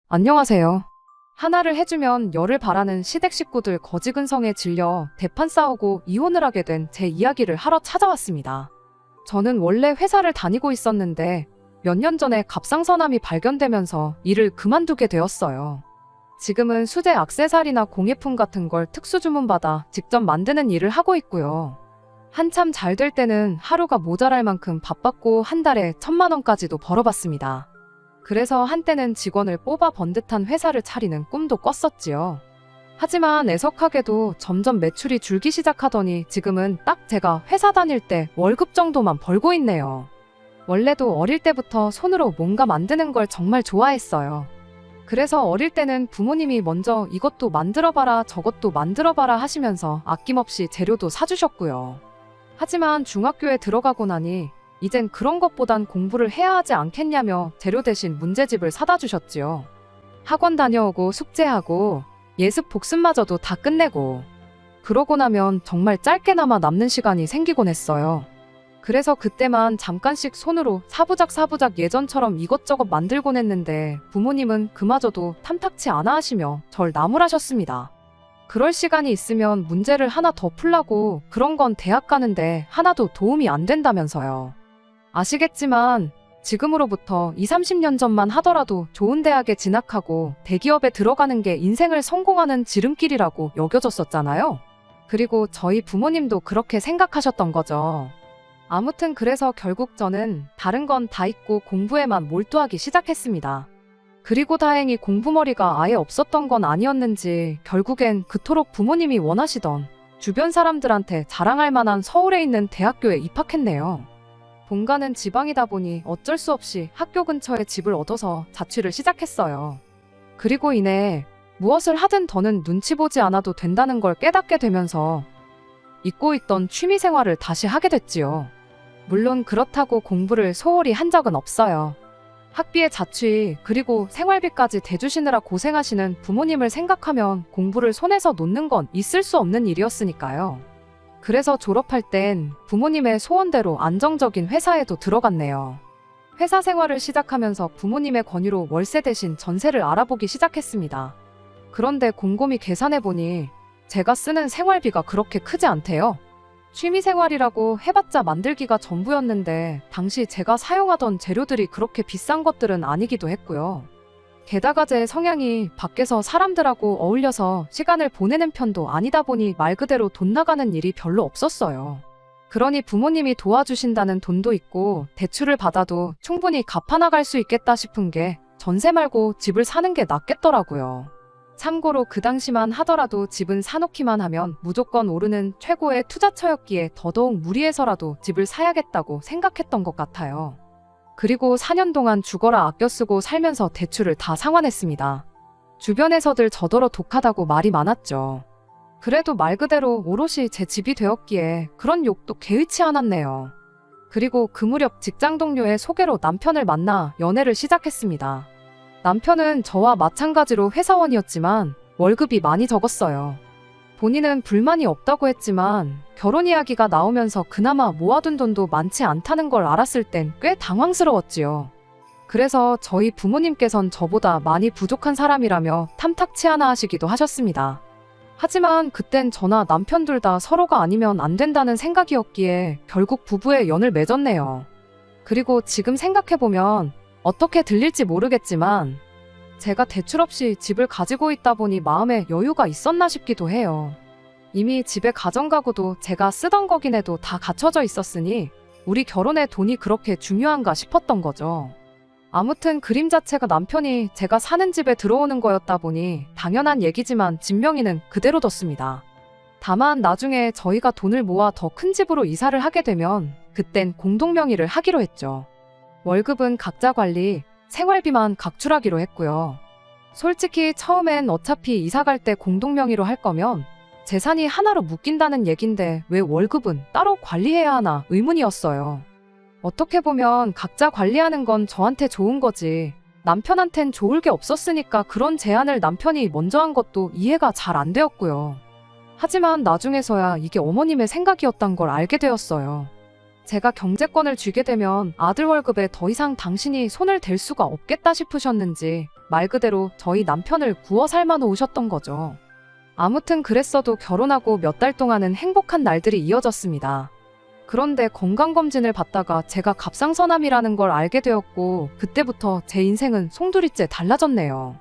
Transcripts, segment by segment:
안녕하세요. 하나를 해주면 열을 바라는 시댁 식구들 거지근성에 질려 대판 싸우고 이혼을 하게 된 제 이야기를 하러 찾아왔습니다. 저는 원래 회사를 다니고 있었는데 몇 년 전에 갑상선암이 발견되면서 일을 그만두게 되었어요. 지금은 수제 액세서리나 공예품 같은 걸 특수 주문받아 직접 만드는 일을 하고 있고요. 한참 잘 될 때는 하루가 모자랄 만큼 바빴고 한 달에 1,000만 원까지도 벌어봤습니다. 그래서 한때는 직원을 뽑아 번듯한 회사를 차리는 꿈도 꿨었지요. 하지만 애석하게도 점점 매출이 줄기 시작하더니 지금은 딱 제가 회사 다닐 때 월급 정도만 벌고 있네요. 원래도 어릴 때부터 손으로 뭔가 만드는 걸 정말 좋아했어요. 그래서 어릴 때는 부모님이 먼저 이것도 만들어봐라 저것도 만들어봐라 하시면서 아낌없이 재료도 사주셨고요. 하지만 중학교에 들어가고 나니 이젠 그런 것보단 공부를 해야 하지 않겠냐며 재료 대신 문제집을 사다 주셨지요. 학원 다녀오고 숙제하고 예습 복습마저도 다 끝내고 그러고 나면 정말 짧게나마 남는 시간이 생기곤 했어요. 그래서 그때만 잠깐씩 손으로 사부작 예전처럼 이것저것 만들곤 했는데 부모님은 그마저도 탐탁치 않아 하시며 절 나무라셨습니다. 그럴 시간이 있으면 문제를 하나 더 풀라고 그런 건 대학 가는데 하나도 도움이 안 된다면서요. 아시겠지만 지금으로부터 20-30년 전만 하더라도 좋은 대학에 진학하고 대기업에 들어가는 게 인생을 성공하는 지름길이라고 여겨졌었잖아요. 그리고 저희 부모님도 그렇게 생각하셨던 거죠. 아무튼 그래서 결국 저는 다른 건 다 잊고 공부에만 몰두하기 시작했습니다. 그리고 다행히 공부머리가 아예 없었던 건 아니었는지 결국엔 그토록 부모님이 원하시던 주변 사람들한테 자랑할 만한 서울에 있는 대학교에 입학했네요. 본가는 지방이다 보니 어쩔 수 없이 학교 근처에 집을 얻어서 자취를 시작했어요. 그리고 이내 무엇을 하든 더는 눈치 보지 않아도 된다는 걸 깨닫게 되면서 잊고 있던 취미 생활을 다시 하게 됐지요. 물론 그렇다고 공부를 소홀히 한 적은 없어요. 학비에 자취 그리고 생활비까지 대주시느라 고생하시는 부모님을 생각하면 공부를 손에서 놓는 건 있을 수 없는 일이었으니까요. 그래서 졸업할 땐 부모님의 소원대로 안정적인 회사에도 들어갔네요. 회사 생활을 시작하면서 부모님의 권유로 월세 대신 전세를 알아보기 시작했습니다. 그런데 곰곰이 계산해보니 제가 쓰는 생활비가 그렇게 크지 않대요. 취미생활이라고 해봤자 만들기가 전부였는데 당시 제가 사용하던 재료들이 그렇게 비싼 것들은 아니기도 했고요. 게다가 제 성향이 밖에서 사람들하고 어울려서 시간을 보내는 편도 아니다 보니 말 그대로 돈 나가는 일이 별로 없었어요. 그러니 부모님이 도와주신다는 돈도 있고 대출을 받아도 충분히 갚아나갈 수 있겠다 싶은 게 전세 말고 집을 사는 게 낫겠더라고요. 참고로 그 당시만 하더라도 집은 사놓기만 하면 무조건 오르는 최고의 투자처였기에 더더욱 무리해서라도 집을 사야겠다고 생각했던 것 같아요. 그리고 4년 동안 죽어라 아껴 쓰고 살면서 대출을 다 상환했습니다. 주변에서들 저더러 독하다고 말이 많았죠. 그래도 말 그대로 오롯이 제 집이 되었기에 그런 욕도 개의치 않았네요. 그리고 그 무렵 직장 동료의 소개로 남편을 만나 연애를 시작했습니다. 남편은 저와 마찬가지로 회사원이었지만 월급이 많이 적었어요. 본인은 불만이 없다고 했지만 결혼 이야기가 나오면서 그나마 모아둔 돈도 많지 않다는 걸 알았을 땐 꽤 당황스러웠지요. 그래서 저희 부모님께선 저보다 많이 부족한 사람이라며 탐탁치 않아 하시기도 하셨습니다. 하지만 그땐 저나 남편 둘 다 서로가 아니면 안 된다는 생각이었기에 결국 부부의 연을 맺었네요. 그리고 지금 생각해보면 어떻게 들릴지 모르겠지만 제가 대출 없이 집을 가지고 있다 보니 마음에 여유가 있었나 싶기도 해요. 이미 집에 가정가구도 제가 쓰던 거긴 해도 다 갖춰져 있었으니 우리 결혼에 돈이 그렇게 중요한가 싶었던 거죠. 아무튼 그림 자체가 남편이 제가 사는 집에 들어오는 거였다 보니 당연한 얘기지만 집 명의는 그대로 뒀습니다. 다만 나중에 저희가 돈을 모아 더 큰 집으로 이사를 하게 되면 그땐 공동 명의를 하기로 했죠. 월급은 각자 관리, 생활비만 각출하기로 했고요. 솔직히 처음엔 어차피 이사 갈 때 공동 명의로 할 거면 재산이 하나로 묶인다는 얘긴데 왜 월급은 따로 관리해야 하나 의문이었어요. 어떻게 보면 각자 관리하는 건 저한테 좋은 거지 남편한텐 좋을 게 없었으니까 그런 제안을 남편이 먼저 한 것도 이해가 잘 안 되었고요. 하지만 나중에서야 이게 어머님의 생각이었단 걸 알게 되었어요. 제가 경제권을 쥐게 되면 아들 월급에 더 이상 당신이 손을 댈 수가 없겠다 싶으셨는지 말 그대로 저희 남편을 구워 삶아 놓으셨던 거죠. 아무튼 그랬어도 결혼하고 몇 달 동안은 행복한 날들이 이어졌습니다. 그런데 건강검진을 받다가 제가 갑상선암이라는 걸 알게 되었고 그때부터 제 인생은 송두리째 달라졌네요.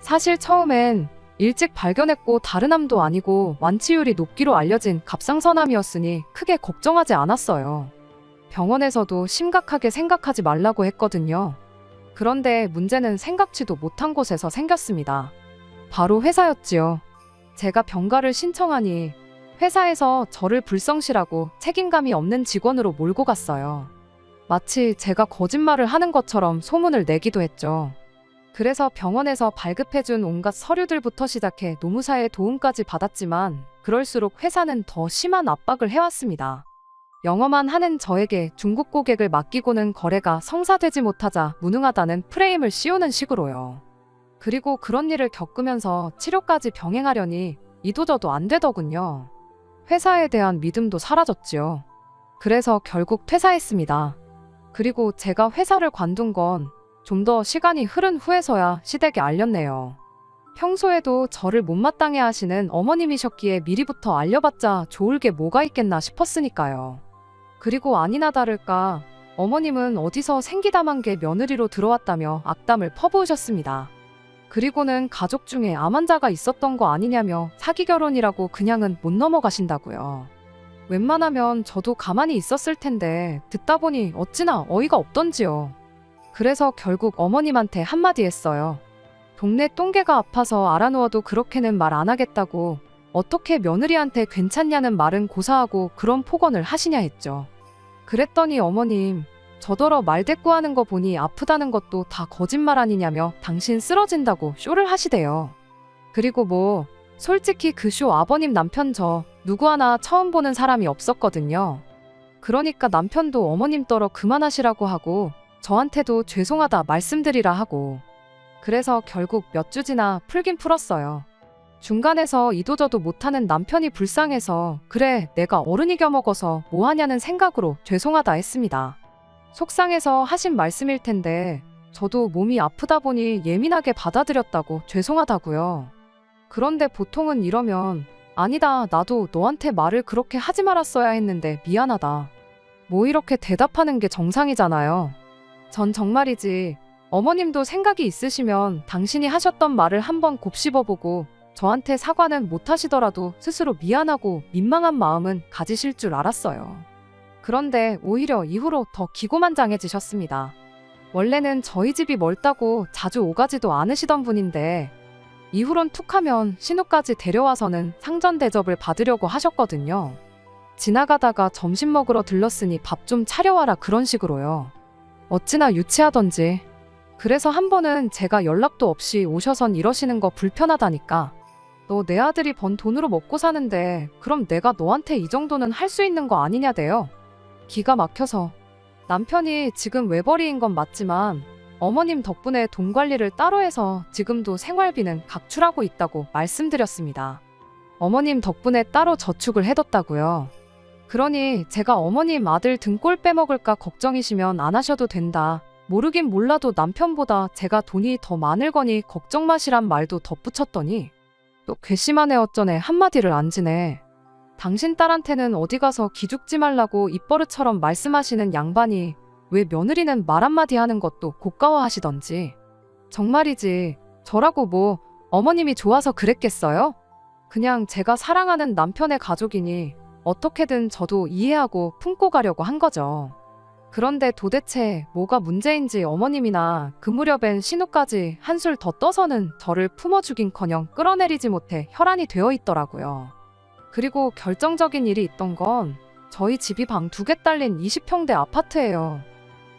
사실 처음엔 일찍 발견했고 다른 암도 아니고 완치율이 높기로 알려진 갑상선암이었으니 크게 걱정하지 않았어요. 병원에서도 심각하게 생각하지 말라고 했거든요. 그런데 문제는 생각지도 못한 곳에서 생겼습니다. 바로 회사였지요. 제가 병가를 신청하니 회사에서 저를 불성실하고 책임감이 없는 직원으로 몰고 갔어요. 마치 제가 거짓말을 하는 것처럼 소문을 내기도 했죠. 그래서 병원에서 발급해준 온갖 서류들부터 시작해 노무사의 도움까지 받았지만 그럴수록 회사는 더 심한 압박을 해왔습니다. 영어만 하는 저에게 중국 고객을 맡기고는 거래가 성사되지 못하자 무능하다는 프레임을 씌우는 식으로요. 그리고 그런 일을 겪으면서 치료까지 병행하려니 이도저도 안 되더군요. 회사에 대한 믿음도 사라졌지요. 그래서 결국 퇴사했습니다. 그리고 제가 회사를 관둔 건 좀 더 시간이 흐른 후에서야 시댁에 알렸네요. 평소에도 저를 못마땅해 하시는 어머님이셨기에 미리부터 알려봤자 좋을 게 뭐가 있겠나 싶었으니까요. 그리고 아니나 다를까 어머님은 어디서 생기다만 게 며느리로 들어왔다며 악담을 퍼부으셨습니다. 그리고는 가족 중에 암 환자가 있었던 거 아니냐며 사기 결혼이라고 그냥은 못 넘어가신다고요. 웬만하면 저도 가만히 있었을 텐데 듣다 보니 어찌나 어이가 없던지요. 그래서 결국 어머님한테 한마디 했어요. 동네 똥개가 아파서 알아누워도 그렇게는 말 안 하겠다고 어떻게 며느리한테 괜찮냐는 말은 고사하고 그런 폭언을 하시냐 했죠. 그랬더니 어머님, 저더러 말대꾸하는 거 보니 아프다는 것도 다 거짓말 아니냐며 당신 쓰러진다고 쇼를 하시대요. 그리고 뭐 솔직히 그 쇼 아버님 남편 저 누구 하나 처음 보는 사람이 없었거든요. 그러니까 남편도 어머님 떨어 그만하시라고 하고 저한테도 죄송하다 말씀드리라 하고 그래서 결국 몇 주 지나 풀긴 풀었어요. 중간에서 이도저도 못하는 남편이 불쌍해서 그래 내가 어른이 겨먹어서 뭐하냐는 생각으로 죄송하다 했습니다. 속상해서 하신 말씀일 텐데 저도 몸이 아프다 보니 예민하게 받아들였다고 죄송하다고요. 그런데 보통은 이러면 아니다 나도 너한테 말을 그렇게 하지 말았어야 했는데 미안하다. 뭐 이렇게 대답하는 게 정상이잖아요. 전 정말이지 어머님도 생각이 있으시면 당신이 하셨던 말을 한번 곱씹어보고 저한테 사과는 못하시더라도 스스로 미안하고 민망한 마음은 가지실 줄 알았어요. 그런데 오히려 이후로 더 기고만장해지셨습니다. 원래는 저희 집이 멀다고 자주 오가지도 않으시던 분인데 이후론 툭하면 신우까지 데려와서는 상전 대접을 받으려고 하셨거든요. 지나가다가 점심 먹으러 들렀으니 밥 좀 차려와라 그런 식으로요. 어찌나 유치하던지. 그래서 한 번은 제가 연락도 없이 오셔선 이러시는 거 불편하다니까. 너 내 아들이 번 돈으로 먹고 사는데 그럼 내가 너한테 이 정도는 할 수 있는 거 아니냐대요. 기가 막혀서. 남편이 지금 외벌이인 건 맞지만 어머님 덕분에 돈 관리를 따로 해서 지금도 생활비는 각출하고 있다고 말씀드렸습니다. 어머님 덕분에 따로 저축을 해뒀다고요. 그러니 제가 어머님 아들 등골 빼먹을까 걱정이시면 안 하셔도 된다. 모르긴 몰라도 남편보다 제가 돈이 더 많을 거니 걱정 마시란 말도 덧붙였더니 또 괘씸하네 어쩌네 한마디를 안 지네. 당신 딸한테는 어디 가서 기죽지 말라고 입버릇처럼 말씀하시는 양반이 왜 며느리는 말 한마디 하는 것도 고가워하시던지. 정말이지 저라고 뭐 어머님이 좋아서 그랬겠어요? 그냥 제가 사랑하는 남편의 가족이니 어떻게든 저도 이해하고 품고 가려고 한 거죠. 그런데 도대체 뭐가 문제인지 어머님이나 그 무렵엔 신우까지 한술 더 떠서는 저를 품어주긴커녕 끌어내리지 못해 혈안이 되어 있더라고요. 그리고 결정적인 일이 있던 건 저희 집이 방 2개 딸린 20평대 아파트예요.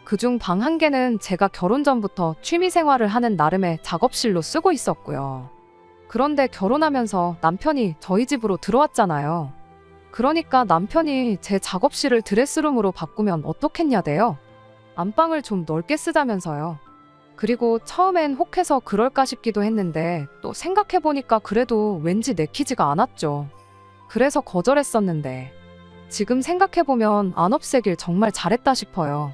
그중 방 1개는 제가 결혼 전부터 취미생활을 하는 나름의 작업실로 쓰고 있었고요. 그런데 결혼하면서 남편이 저희 집으로 들어왔잖아요. 그러니까 남편이 제 작업실을 드레스룸으로 바꾸면 어떻겠냐대요. 안방을 좀 넓게 쓰자면서요. 그리고 처음엔 혹해서 그럴까 싶기도 했는데 또 생각해보니까 그래도 왠지 내키지가 않았죠. 그래서 거절했었는데 지금 생각해보면 안 없애길 정말 잘했다 싶어요.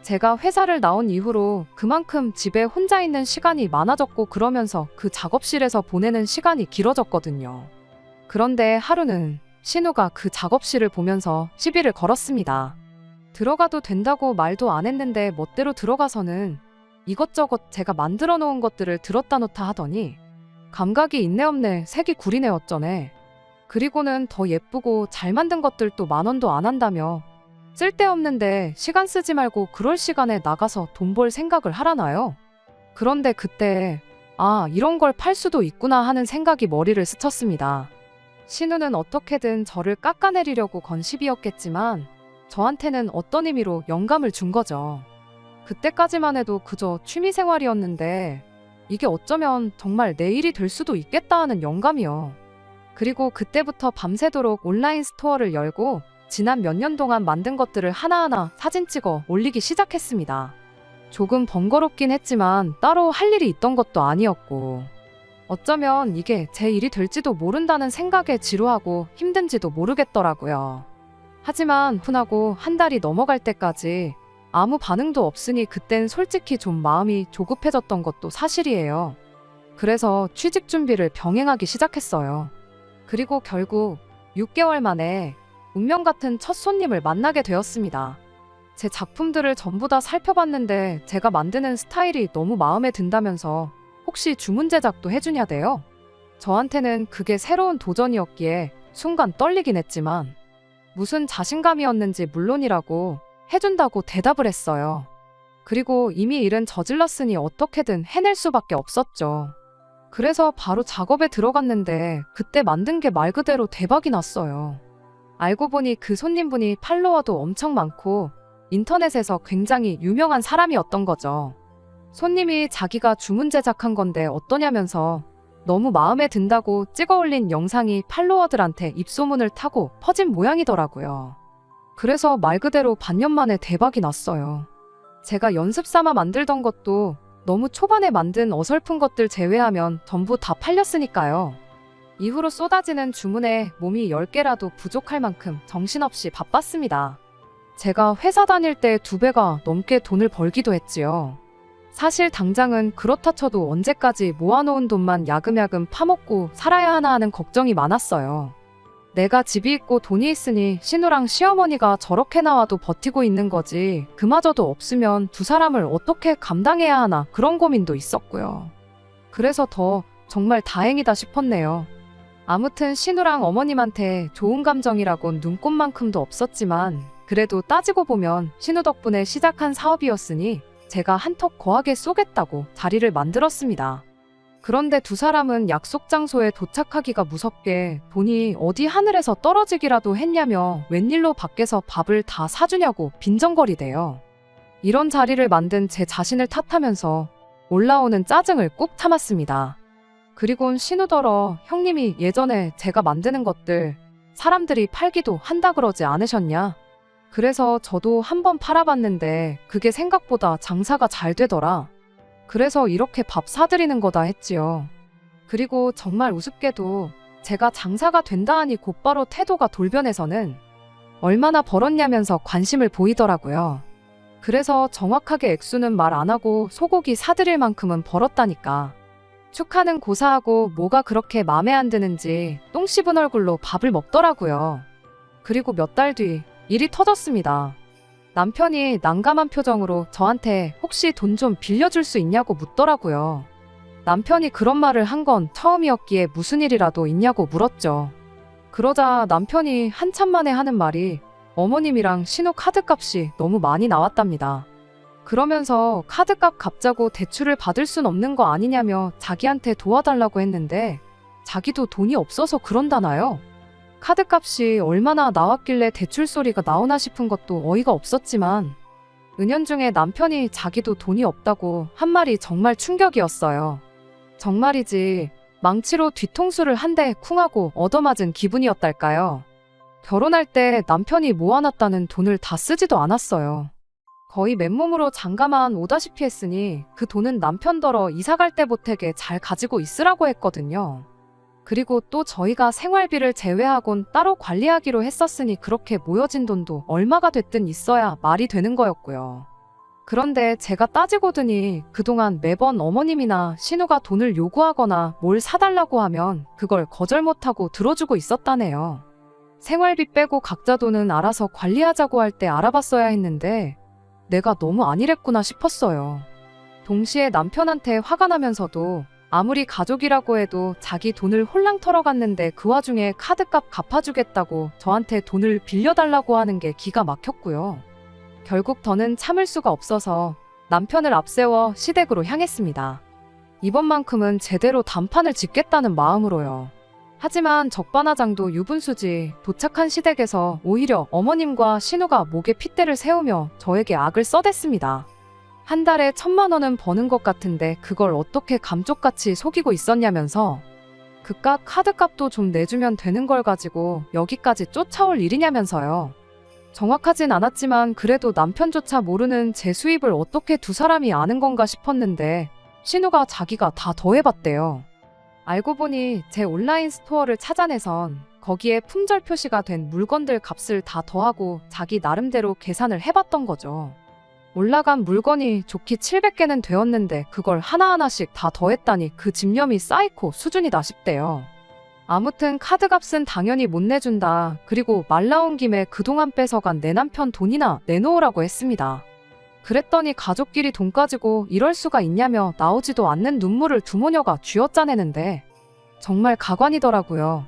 제가 회사를 나온 이후로 그만큼 집에 혼자 있는 시간이 많아졌고 그러면서 그 작업실에서 보내는 시간이 길어졌거든요. 그런데 하루는 신우가 그 작업실을 보면서 시비를 걸었습니다. 들어가도 된다고 말도 안 했는데 멋대로 들어가서는 이것저것 제가 만들어 놓은 것들을 들었다 놓다 하더니 감각이 있네 없네 색이 구리네 어쩌네. 그리고는 더 예쁘고 잘 만든 것들도 10,000원도 안 한다며 쓸데없는데 시간 쓰지 말고 그럴 시간에 나가서 돈 벌 생각을 하라나요? 그런데 그때 아 이런 걸 팔 수도 있구나 하는 생각이 머리를 스쳤습니다. 신우는 어떻게든 저를 깎아내리려고 건 시비였겠지만 저한테는 어떤 의미로 영감을 준 거죠. 그때까지만 해도 그저 취미생활이었는데 이게 어쩌면 정말 내 일이 될 수도 있겠다 하는 영감이요. 그리고 그때부터 밤새도록 온라인 스토어를 열고 지난 몇 년 동안 만든 것들을 하나하나 사진 찍어 올리기 시작했습니다. 조금 번거롭긴 했지만 따로 할 일이 있던 것도 아니었고 어쩌면 이게 제 일이 될지도 모른다는 생각에 지루하고 힘든지도 모르겠더라고요. 하지만 훈하고 한 달이 넘어갈 때까지 아무 반응도 없으니 그땐 솔직히 좀 마음이 조급해졌던 것도 사실이에요. 그래서 취직 준비를 병행하기 시작했어요. 그리고 결국 6개월 만에 운명 같은 첫 손님을 만나게 되었습니다. 제 작품들을 전부 다 살펴봤는데 제가 만드는 스타일이 너무 마음에 든다면서 혹시 주문 제작도 해주냐대요. 저한테는 그게 새로운 도전이었기에 순간 떨리긴 했지만 무슨 자신감이었는지 물론이라고 해준다고 대답을 했어요. 그리고 이미 일은 저질렀으니 어떻게든 해낼 수밖에 없었죠. 그래서 바로 작업에 들어갔는데 그때 만든 게 말 그대로 대박이 났어요. 알고 보니 그 손님분이 팔로워도 엄청 많고 인터넷에서 굉장히 유명한 사람이었던 거죠. 손님이 자기가 주문 제작한 건데 어떠냐면서 너무 마음에 든다고 찍어 올린 영상이 팔로워들한테 입소문을 타고 퍼진 모양이더라고요. 그래서 말 그대로 반년 만에 대박이 났어요. 제가 연습 삼아 만들던 것도 너무 초반에 만든 어설픈 것들 제외하면 전부 다 팔렸으니까요. 이후로 쏟아지는 주문에 몸이 10개라도 부족할 만큼 정신없이 바빴습니다. 제가 회사 다닐 때 2배가 넘게 돈을 벌기도 했지요. 사실 당장은 그렇다 쳐도 언제까지 모아놓은 돈만 야금야금 파먹고 살아야 하나 하는 걱정이 많았어요. 내가 집이 있고 돈이 있으니 신우랑 시어머니가 저렇게 나와도 버티고 있는 거지 그마저도 없으면 두 사람을 어떻게 감당해야 하나 그런 고민도 있었고요. 그래서 더 정말 다행이다 싶었네요. 아무튼 신우랑 어머님한테 좋은 감정이라곤 눈꼽만큼도 없었지만 그래도 따지고 보면 신우 덕분에 시작한 사업이었으니 제가 한턱 거하게 쏘겠다고 자리를 만들었습니다. 그런데 두 사람은 약속 장소에 도착하기가 무섭게 돈이 어디 하늘에서 떨어지기라도 했냐며 웬일로 밖에서 밥을 다 사주냐고 빈정거리대요. 이런 자리를 만든 제 자신을 탓하면서 올라오는 짜증을 꾹 참았습니다. 그리곤 신우더러 형님이 예전에 제가 만드는 것들 사람들이 팔기도 한다 그러지 않으셨냐? 그래서 저도 한번 팔아봤는데 그게 생각보다 장사가 잘 되더라. 그래서 이렇게 밥 사드리는 거다 했지요. 그리고 정말 우습게도 제가 장사가 된다 하니 곧바로 태도가 돌변해서는 얼마나 벌었냐면서 관심을 보이더라고요. 그래서 정확하게 액수는 말 안 하고 소고기 사드릴 만큼은 벌었다니까. 축하는 고사하고 뭐가 그렇게 맘에 안 드는지 똥 씹은 얼굴로 밥을 먹더라고요. 그리고 몇 달 뒤 일이 터졌습니다. 남편이 난감한 표정으로 저한테 혹시 돈 좀 빌려줄 수 있냐고 묻더라고요. 남편이 그런 말을 한 건 처음이었기에 무슨 일이라도 있냐고 물었죠. 그러자 남편이 한참 만에 하는 말이 어머님이랑 신호 카드값이 너무 많이 나왔답니다. 그러면서 카드값 갚자고 대출을 받을 순 없는 거 아니냐며 자기한테 도와달라고 했는데 자기도 돈이 없어서 그런다나요? 카드값이 얼마나 나왔길래 대출 소리가 나오나 싶은 것도 어이가 없었지만 은연중에 남편이 자기도 돈이 없다고 한 말이 정말 충격이었어요. 정말이지 망치로 뒤통수를 한 대 쿵하고 얻어맞은 기분이었달까요. 결혼할 때 남편이 모아놨다는 돈을 다 쓰지도 않았어요. 거의 맨몸으로 장가만 오다시피 했으니 그 돈은 남편더러 이사갈 때 보태게 잘 가지고 있으라고 했거든요. 그리고 또 저희가 생활비를 제외하곤 따로 관리하기로 했었으니 그렇게 모여진 돈도 얼마가 됐든 있어야 말이 되는 거였고요. 그런데 제가 따지고 드니 그동안 매번 어머님이나 신우가 돈을 요구하거나 뭘 사달라고 하면 그걸 거절 못하고 들어주고 있었다네요. 생활비 빼고 각자 돈은 알아서 관리하자고 할 때 알아봤어야 했는데 내가 너무 안일했구나 싶었어요. 동시에 남편한테 화가 나면서도 아무리 가족이라고 해도 자기 돈을 홀랑 털어갔는데 그 와중에 카드값 갚아주겠다고 저한테 돈을 빌려달라고 하는 게 기가 막혔고요. 결국 더는 참을 수가 없어서 남편을 앞세워 시댁으로 향했습니다. 이번만큼은 제대로 단판을 짓겠다는 마음으로요. 하지만 적반하장도 유분수지 도착한 시댁에서 오히려 어머님과 신우가 목에 핏대를 세우며 저에게 악을 써댔습니다. 한 달에 1,000만 원은 버는 것 같은데 그걸 어떻게 감쪽같이 속이고 있었냐면서 그깟 카드값도 좀 내주면 되는 걸 가지고 여기까지 쫓아올 일이냐면서요. 정확하진 않았지만 그래도 남편조차 모르는 제 수입을 어떻게 두 사람이 아는 건가 싶었는데 신우가 자기가 다 더해봤대요. 알고 보니 제 온라인 스토어를 찾아내선 거기에 품절 표시가 된 물건들 값을 다 더하고 자기 나름대로 계산을 해봤던 거죠. 올라간 물건이 좋기 700개는 되었는데 그걸 하나하나씩 다 더했다니 그 집념이 사이코 수준이다 싶대요. 아무튼 카드값은 당연히 못 내준다. 그리고 말 나온 김에 그동안 뺏어간 내 남편 돈이나 내놓으라고 했습니다. 그랬더니 가족끼리 돈 가지고 이럴 수가 있냐며 나오지도 않는 눈물을 두 모녀가 쥐어짜내는데 정말 가관이더라고요.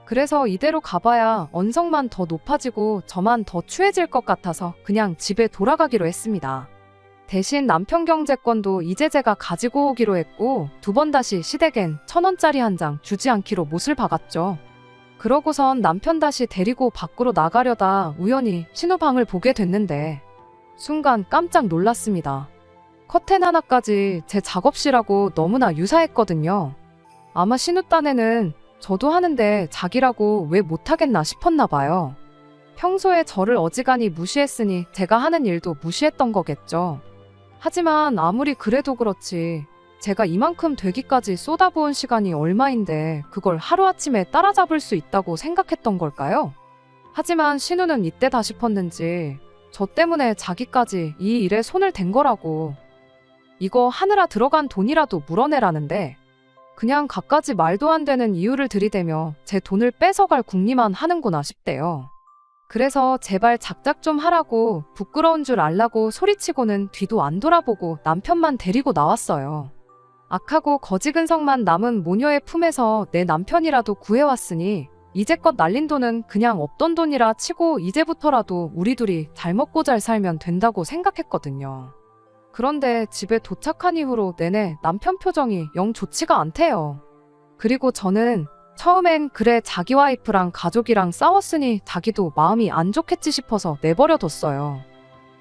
그래서 이대로 가봐야 언성만 더 높아지고 저만 더 추해질 것 같아서 그냥 집에 돌아가기로 했습니다. 대신 남편 경제권도 이제 제가 가지고 오기로 했고 2번 다시 시댁엔 1,000원짜리 한 장 주지 않기로 못을 박았죠. 그러고선 남편 다시 데리고 밖으로 나가려다 우연히 신우 방을 보게 됐는데 순간 깜짝 놀랐습니다. 커튼 하나까지 제 작업실하고 너무나 유사했거든요. 아마 신우 딴에는 저도 하는데 자기라고 왜 못하겠나 싶었나 봐요. 평소에 저를 어지간히 무시했으니 제가 하는 일도 무시했던 거겠죠. 하지만 아무리 그래도 그렇지 제가 이만큼 되기까지 쏟아부은 시간이 얼마인데 그걸 하루아침에 따라잡을 수 있다고 생각했던 걸까요? 하지만 신우는 이때다 싶었는지 저 때문에 자기까지 이 일에 손을 댄 거라고. 이거 하느라 들어간 돈이라도 물어내라는데 그냥 갖가지 말도 안 되는 이유를 들이대며 제 돈을 뺏어갈 궁리만 하는구나 싶대요. 그래서 제발 작작 좀 하라고 부끄러운 줄 알라고 소리치고는 뒤도 안 돌아보고 남편만 데리고 나왔어요. 악하고 거지근성만 남은 모녀의 품에서 내 남편이라도 구해왔으니 이제껏 날린 돈은 그냥 없던 돈이라 치고 이제부터라도 우리 둘이 잘 먹고 잘 살면 된다고 생각했거든요. 그런데 집에 도착한 이후로 내내 남편 표정이 영 좋지가 않대요. 그리고 저는 처음엔 그래 자기 와이프랑 가족이랑 싸웠으니 자기도 마음이 안 좋겠지 싶어서 내버려뒀어요.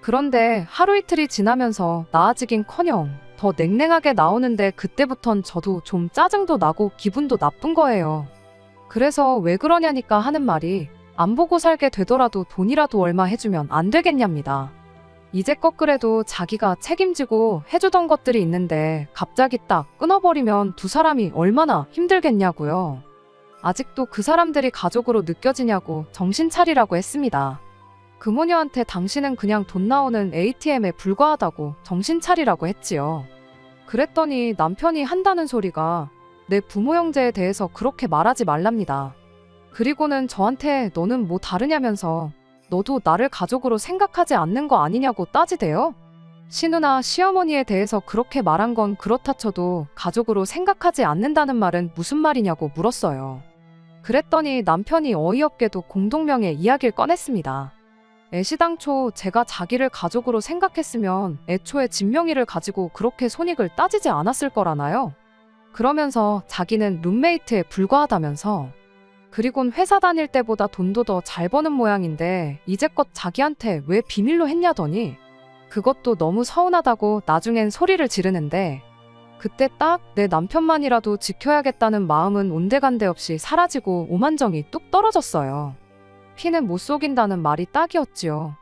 그런데 하루 이틀이 지나면서 나아지긴커녕 더 냉랭하게 나오는데 그때부턴 저도 좀 짜증도 나고 기분도 나쁜 거예요. 그래서 왜 그러냐니까 하는 말이 안 보고 살게 되더라도 돈이라도 얼마 해주면 안 되겠냐입니다. 이제껏 그래도 자기가 책임지고 해주던 것들이 있는데 갑자기 딱 끊어버리면 두 사람이 얼마나 힘들겠냐고요. 아직도 그 사람들이 가족으로 느껴지냐고 정신 차리라고 했습니다. 그 모녀한테 당신은 그냥 돈 나오는 ATM에 불과하다고 정신 차리라고 했지요. 그랬더니 남편이 한다는 소리가 내 부모 형제에 대해서 그렇게 말하지 말랍니다. 그리고는 저한테 너는 뭐 다르냐면서 너도 나를 가족으로 생각하지 않는 거 아니냐고 따지대요. 신우나 시어머니에 대해서 그렇게 말한 건 그렇다 쳐도 가족으로 생각하지 않는다는 말은 무슨 말이냐고 물었어요. 그랬더니 남편이 어이없게도 공동명의 이야기를 꺼냈습니다. 애시당초 제가 자기를 가족으로 생각했으면 애초에 진명이를 가지고 그렇게 손익을 따지지 않았을 거라나요? 그러면서 자기는 룸메이트에 불과하다면서 그리곤 회사 다닐 때보다 돈도 더 잘 버는 모양인데 이제껏 자기한테 왜 비밀로 했냐더니 그것도 너무 서운하다고 나중엔 소리를 지르는데 그때 딱 내 남편만이라도 지켜야겠다는 마음은 온데간데 없이 사라지고 오만정이 뚝 떨어졌어요. 피는 못 속인다는 말이 딱이었지요.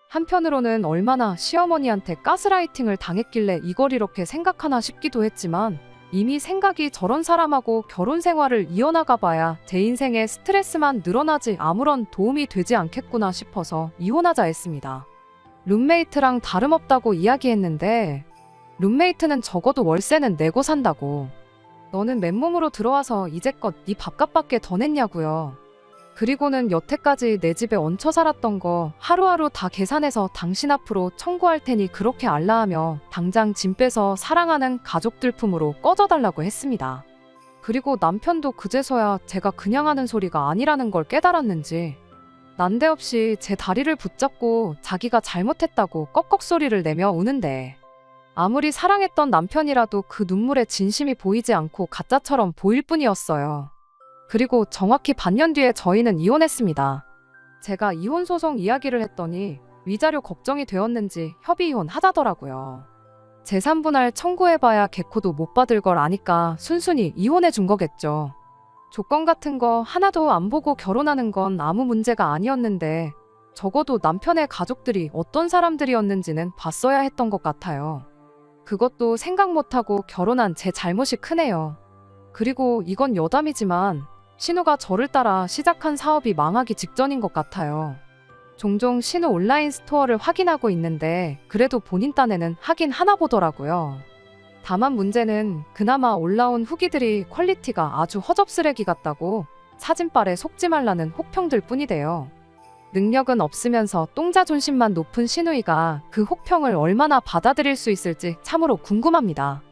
한편으로는 얼마나 시어머니한테 가스라이팅을 당했길래 이걸 이렇게 생각하나 싶기도 했지만 이미 생각이 저런 사람하고 결혼 생활을 이어나가 봐야 제 인생에 스트레스만 늘어나지 아무런 도움이 되지 않겠구나 싶어서 이혼하자 했습니다. 룸메이트랑 다름없다고 이야기했는데 룸메이트는 적어도 월세는 내고 산다고. 너는 맨몸으로 들어와서 이제껏 네 밥값밖에 더 냈냐고요. 그리고는 여태까지 내 집에 얹혀 살았던 거 하루하루 다 계산해서 당신 앞으로 청구할 테니 그렇게 알라하며 당장 짐 빼서 사랑하는 가족들 품으로 꺼져달라고 했습니다. 그리고 남편도 그제서야 제가 그냥 하는 소리가 아니라는 걸 깨달았는지 난데없이 제 다리를 붙잡고 자기가 잘못했다고 꺽꺽 소리를 내며 우는데 아무리 사랑했던 남편이라도 그 눈물에 진심이 보이지 않고 가짜처럼 보일 뿐이었어요. 그리고 정확히 반년 뒤에 저희는 이혼했습니다. 제가 이혼 소송 이야기를 했더니 위자료 걱정이 되었는지 협의 이혼 하자더라고요. 재산분할 청구해봐야 개코도 못 받을 걸 아니까 순순히 이혼해 준 거겠죠. 조건 같은 거 하나도 안 보고 결혼하는 건 아무 문제가 아니었는데 적어도 남편의 가족들이 어떤 사람들이었는지는 봤어야 했던 것 같아요. 그것도 생각 못하고 결혼한 제 잘못이 크네요. 그리고 이건 여담이지만 신우가 저를 따라 시작한 사업이 망하기 직전인 것 같아요. 종종 신우 온라인 스토어를 확인하고 있는데 그래도 본인 딴에는 하긴 하나 보더라고요. 다만 문제는 그나마 올라온 후기들이 퀄리티가 아주 허접쓰레기 같다고 사진빨에 속지 말라는 혹평들 뿐이대요. 능력은 없으면서 똥자존심만 높은 신우이가 그 혹평을 얼마나 받아들일 수 있을지 참으로 궁금합니다.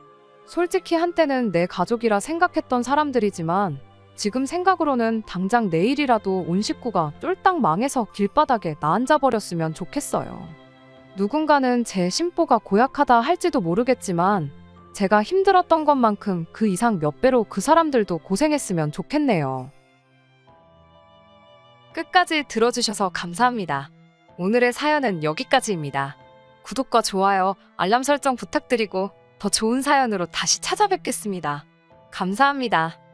솔직히 한때는 내 가족이라 생각했던 사람들이지만 지금 생각으로는 당장 내일이라도 온 식구가 쫄딱 망해서 길바닥에 나앉아버렸으면 좋겠어요. 누군가는 제 심보가 고약하다 할지도 모르겠지만 제가 힘들었던 것만큼 그 이상 몇 배로 그 사람들도 고생했으면 좋겠네요. 끝까지 들어주셔서 감사합니다. 오늘의 사연은 여기까지입니다. 구독과 좋아요, 알람 설정 부탁드리고 더 좋은 사연으로 다시 찾아뵙겠습니다. 감사합니다.